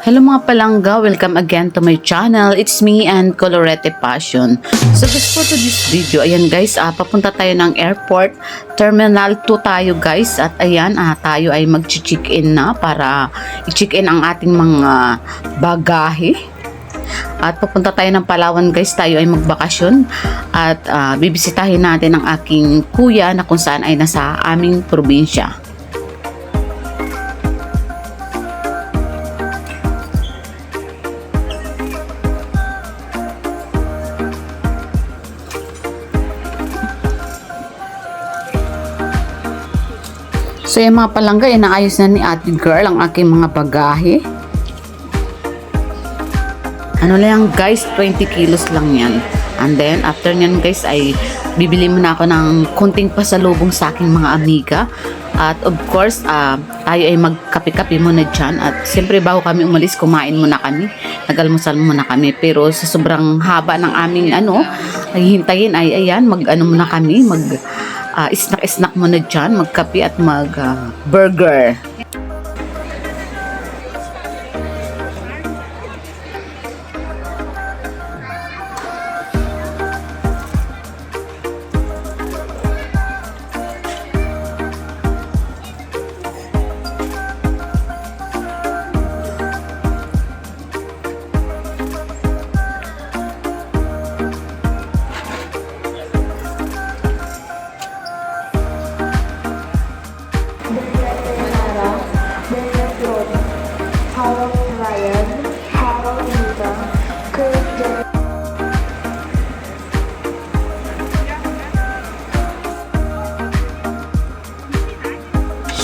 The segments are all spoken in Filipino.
Hello mga palangga, welcome again to my channel. It's me and Colorete Passion. So guys, for this video, ayan guys, papunta tayo ng airport. Terminal 2 tayo guys. At ayan, tayo ay mag-check-in na para i-check-in ang ating mga bagahe. At papunta tayo ng Palawan guys, tayo ay magbakasyon. At bibisitahin natin ang aking kuya na kung saan ay nasa aming probinsya. So yung mga palangga, inaayos na ni ate girl ang aking mga bagahe. Ano lang guys, 20 kilos lang yan. And then after nyan guys ay bibili muna ako ng kunting pasalubong sa aking mga amiga. At of course, tayo ay magkape-kape muna dyan. At siyempre bago kami umalis, kumain muna kami. Nag-almusal muna kami. Pero sa sobrang haba ng aming ay hintayin ay ayan, muna kami, snack muna dyan, magkape at burger.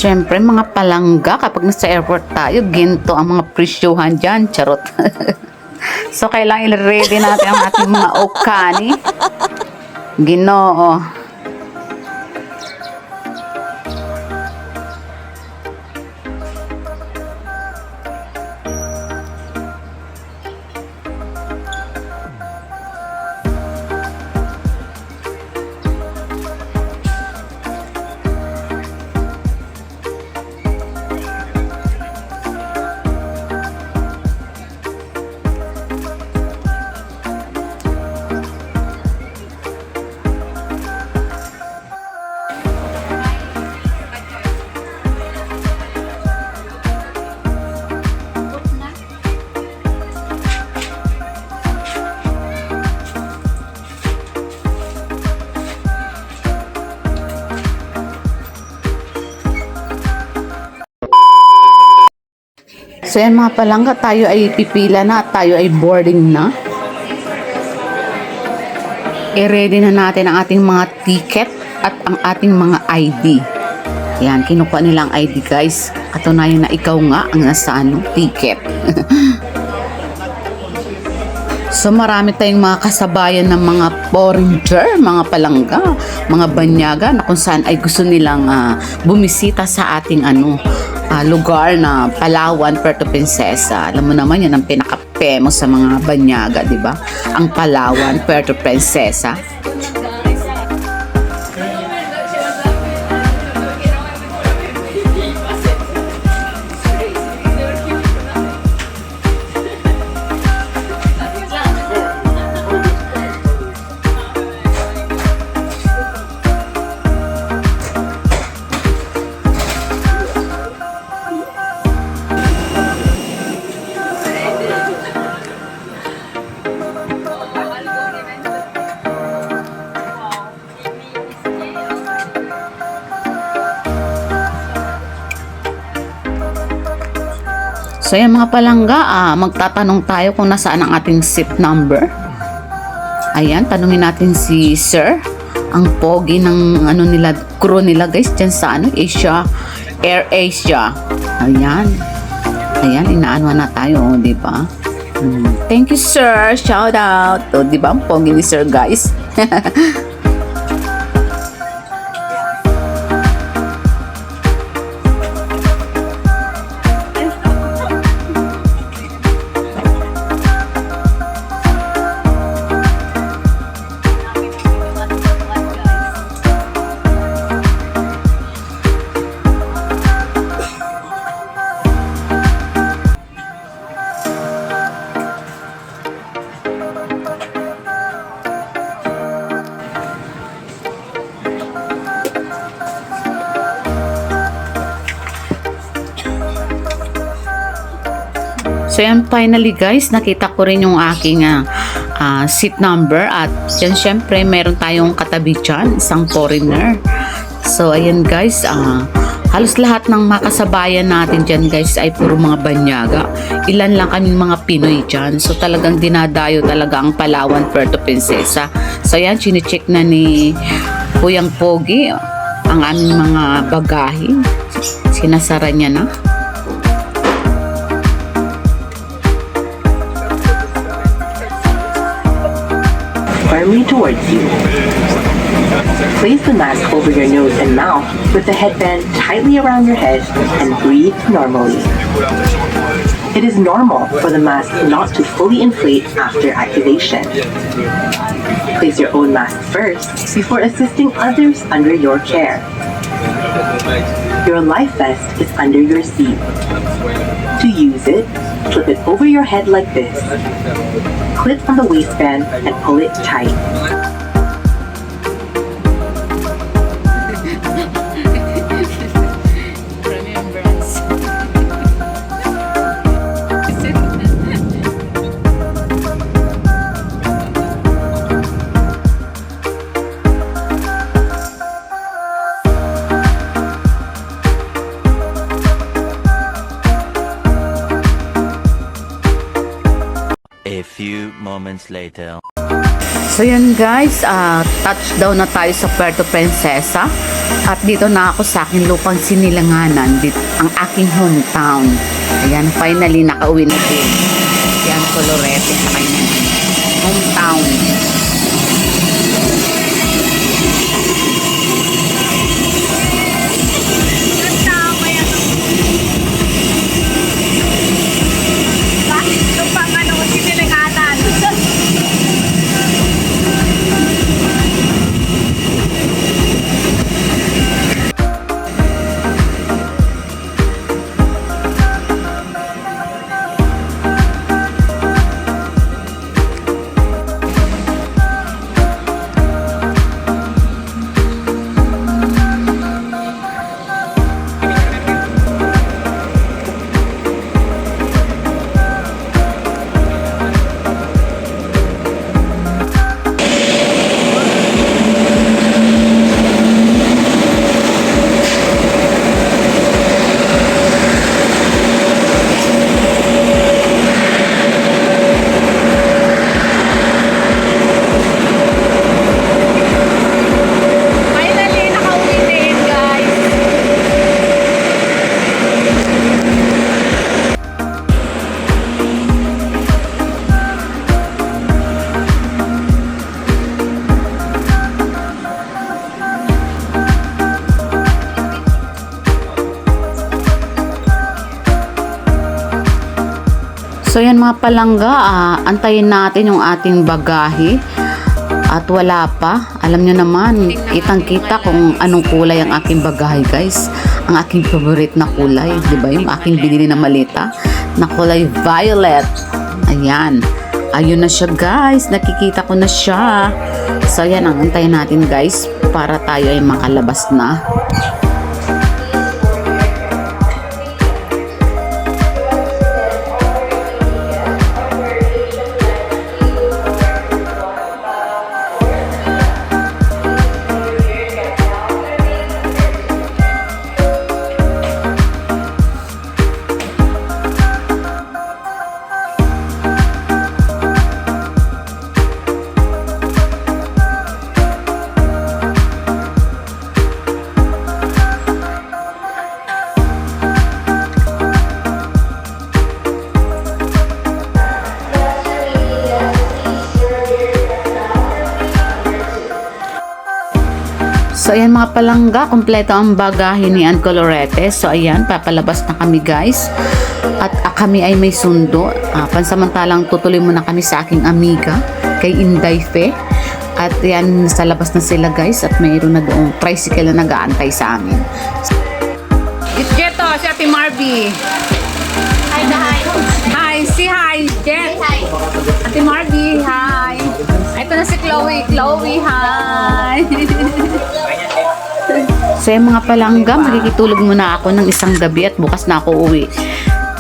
Siyempre mga palangga, kapag nasa airport tayo, ginto ang mga presyohan dyan, charot. So kailangan i-ready natin ang ating mga okani. Ginoo. So yan mga palangga, tayo ay pipila na at tayo ay boarding na. I-ready na natin ang ating mga ticket at ang ating mga ID. Yan, kinukuha nila ang ID guys. Katunayan na ikaw nga ang nasa ticket. So marami tayong mga kasabayan ng mga foreigner, mga palangga, mga banyaga na kung saan ay gusto nilang bumisita sa ating lugar na Palawan, Puerto Princesa. Alam mo naman yan ang pinaka-famous sa mga banyaga, di ba? Ang Palawan, Puerto Princesa. So yan mga palangga, magtatanong tayo kung nasaan ang ating seat number. Ayan, tanungin natin si Sir, ang pogi ng nila, crew nila guys, dyan sa Asia, Air Asia. Ayan. Ayan, inaano na tayo, di ba? Thank you sir, shout out. O, di ba, ang pogi ni Sir guys. So yan, finally guys, nakita ko rin yung aking seat number at yan syempre meron tayong katabi dyan, isang foreigner. So ayan guys, halos lahat ng makasabayan natin dyan guys ay puro mga banyaga. Ilan lang kaming mga Pinoy dyan. So talagang dinadayo talaga ang Palawan, Puerto Princesa. So ayan, chinecheck na ni Kuyang Pogi ang aming mga bagahe. Sinasara niya na. Firmly towards you. Place the mask over your nose and mouth with the headband tightly around your head and breathe normally. It is normal for the mask not to fully inflate after activation. Place your own mask first before assisting others under your care. Your life vest is under your seat. To use it, slip it over your head like this. Clip on the waistband and pull it tight. A few moments later. So yan guys, touchdown na tayo sa Puerto Princesa at dito na ako sa aking lupang sinilanganan, dito, ang aking hometown. Ayan, finally nakauwi na din. Yan, Colorete sa kanyang hometown. So yan mga palangga, antayin natin yung ating bagahe at wala pa. Alam nyo naman, kitang-kita kung anong kulay ang aking bagahe guys. Ang aking favorite na kulay, di ba? Yung aking binili na malita na kulay violet. Ayan. Ayun na siya guys, nakikita ko na siya. So yan, ang antayin natin guys para tayo ay makalabas na. So ayan mga palangga, kompleto ang bagahe ni Ann Colorete. So ayan, papalabas na kami guys. At kami ay may sundo. Pansamantalang tutuloy muna kami sa aking amiga, kay Inday Fe. At yan, sa labas na sila guys. At mayroon na doong tricycle na nag-aantay sa amin. It's Jeto, si Ate Marby. Hi, hi. Hi, si hi, Jet. Hi. Ate Marby, hi. Ito na si Chloe. Chloe, hi. So yung mga palangga, makikitulog muna ako ng isang gabi at bukas na ako uwi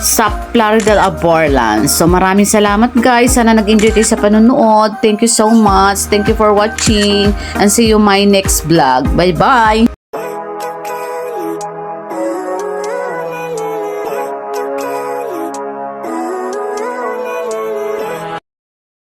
sa Plaridel Aborlan. So maraming salamat guys. Sana nag-enjoy kayo sa panonood. Thank you so much. Thank you for watching and see you my next vlog. Bye bye!